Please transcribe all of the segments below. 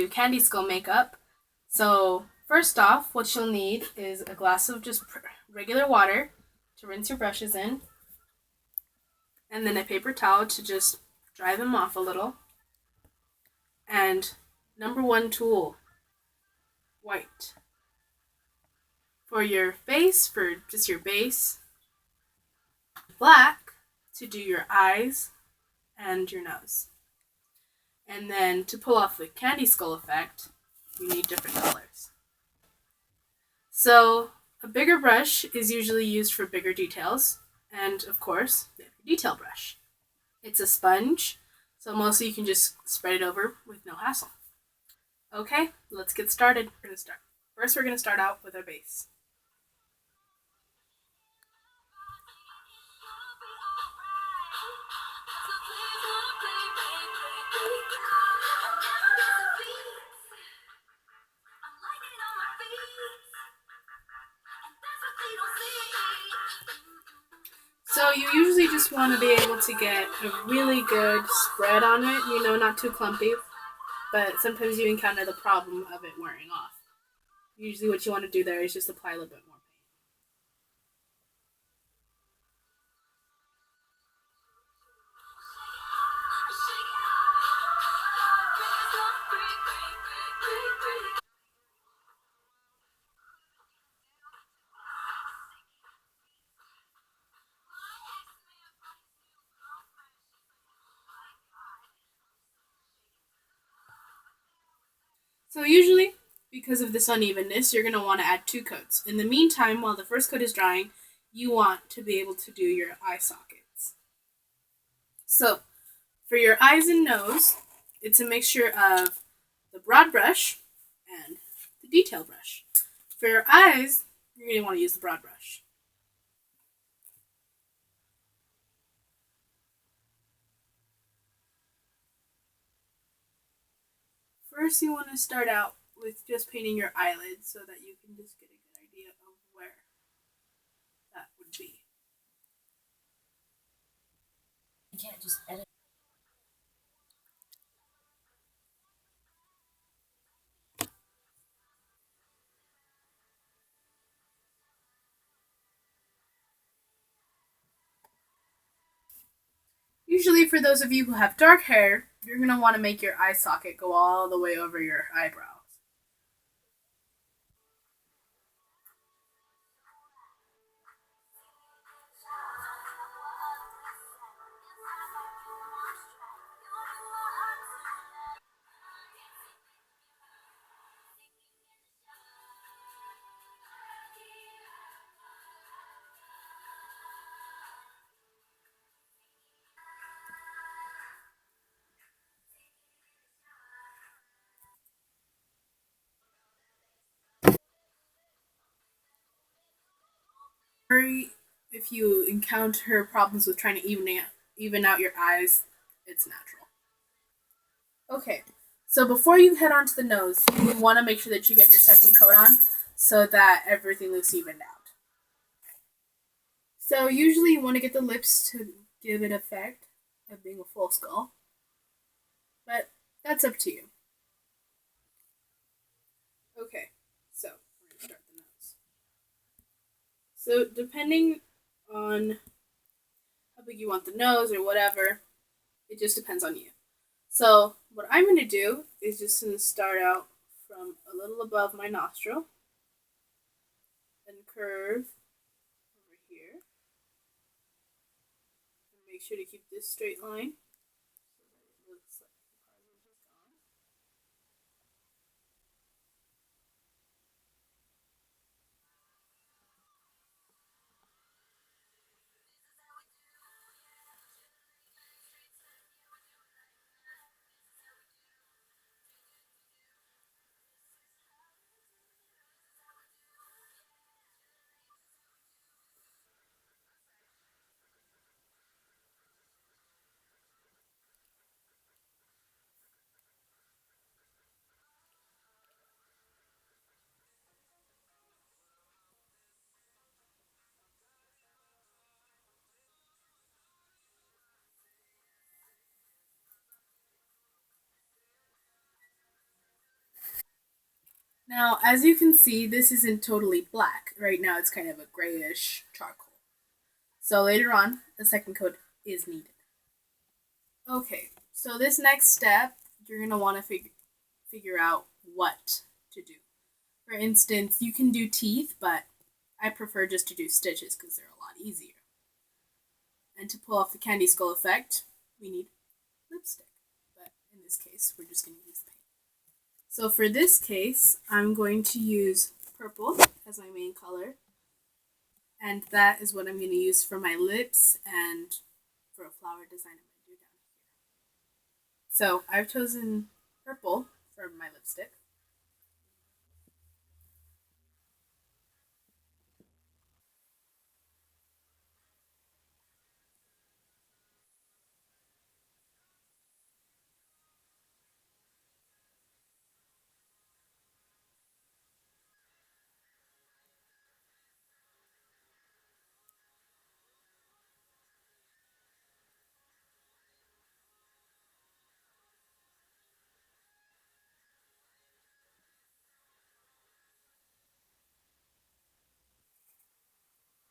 do candy skull makeup. So first off, what you'll need is a glass of just regular water to rinse your brushes in, and then a paper towel to just dry them off a little. And number one tool, white. For your face, for just your base, black to do your eyes and your nose. And then to pull off the candy skull effect, you need different colors. So a bigger brush is usually used for bigger details, and of course, you have your detail brush. It's a sponge, so mostly you can just spread it over with no hassle. Okay, let's get started. First, we're going to start out with our base. So you usually just want to be able to get a really good spread on it, not too clumpy, but sometimes you encounter the problem of it wearing off. Usually what you want to do there is just apply a little bit more paint. So usually, because of this unevenness, you're going to want to add 2 coats. In the meantime, while the first coat is drying, you want to be able to do your eye sockets. So, for your eyes and nose, it's a mixture of the broad brush and the detail brush. For your eyes, you're going to want to use the broad brush. First, you want to start out with just painting your eyelids so that you can just get a good idea of where that would be. You can't just edit. Usually, for those of you who have dark hair, you're going to want to make your eye socket go all the way over your eyebrows. If you encounter problems with trying to even out your eyes, it's natural. Okay, so before you head on to the nose, you want to make sure that you get your second coat on so that everything looks evened out. So usually you want to get the lips to give it effect of being a full skull, but that's up to you. Okay, so we're going to start the nose. So depending on how big you want the nose or whatever, it just depends on you. So what I'm going to do is just going to start out from a little above my nostril and curve over here. And make sure to keep this straight line so that it looks like the carving is gone. Now, as you can see, this isn't totally black. Right now, it's kind of a grayish charcoal. So later on, a second coat is needed. Okay, so this next step, you're going to want to figure out what to do. For instance, you can do teeth, but I prefer just to do stitches because they're a lot easier. And to pull off the candy skull effect, we need lipstick. But in this case, we're just going to use paint. So for this case, I'm going to use purple as my main color. And that is what I'm going to use for my lips and for a flower design I'm going to do down here. So I've chosen purple for my lipstick.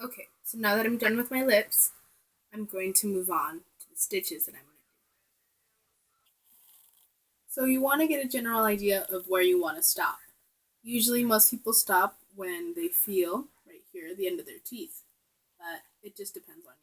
Okay, so now that I'm done with my lips, I'm going to move on to the stitches that I'm going to do. So you want to get a general idea of where you want to stop. Usually most people stop when they feel right here the end of their teeth, but it just depends on you.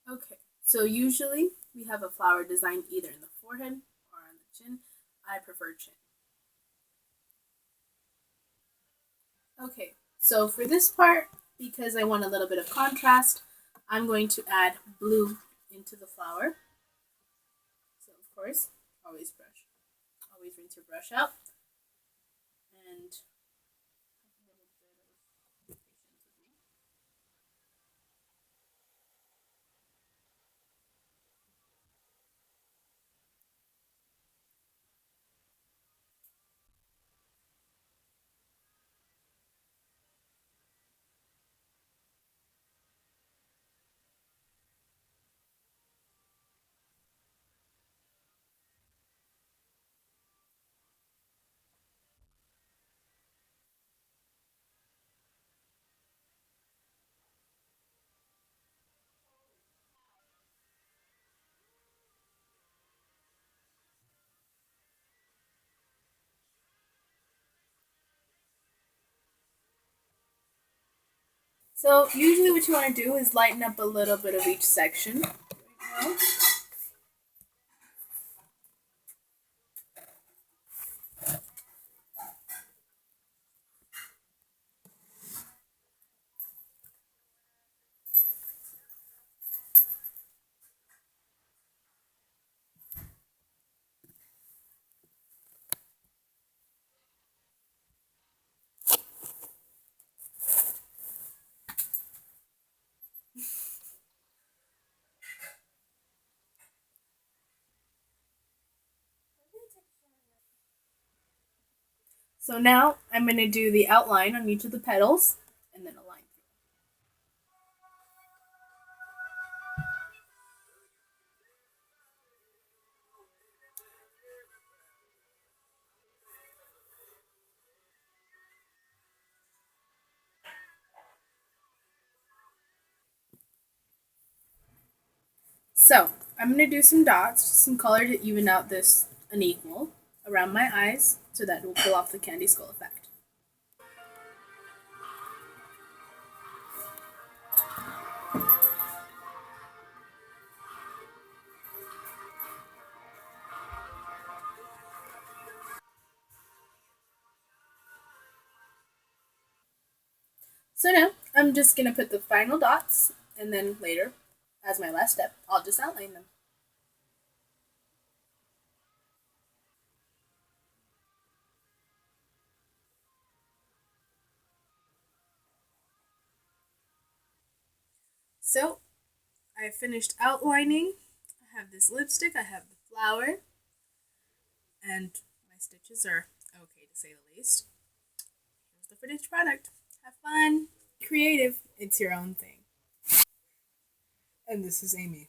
Okay, so usually we have a flower design either in the forehead or on the chin. I prefer chin. Okay, so for this part, because I want a little bit of contrast, I'm going to add blue into the flower. So of course, always rinse your brush out, and so usually what you want to do is lighten up a little bit of each section. Right. So now I'm going to do the outline on each of the petals and then align through. So I'm going to do some dots, some color to even out this unequal around my eyes so that it will pull off the candy skull effect. So now I'm just going to put the final dots and then later, as my last step, I'll just outline them. So I finished outlining. I have this lipstick, I have the flower, and my stitches are okay to say the least. Here's the finished product. Have fun. Creative. It's your own thing. And this is Amy.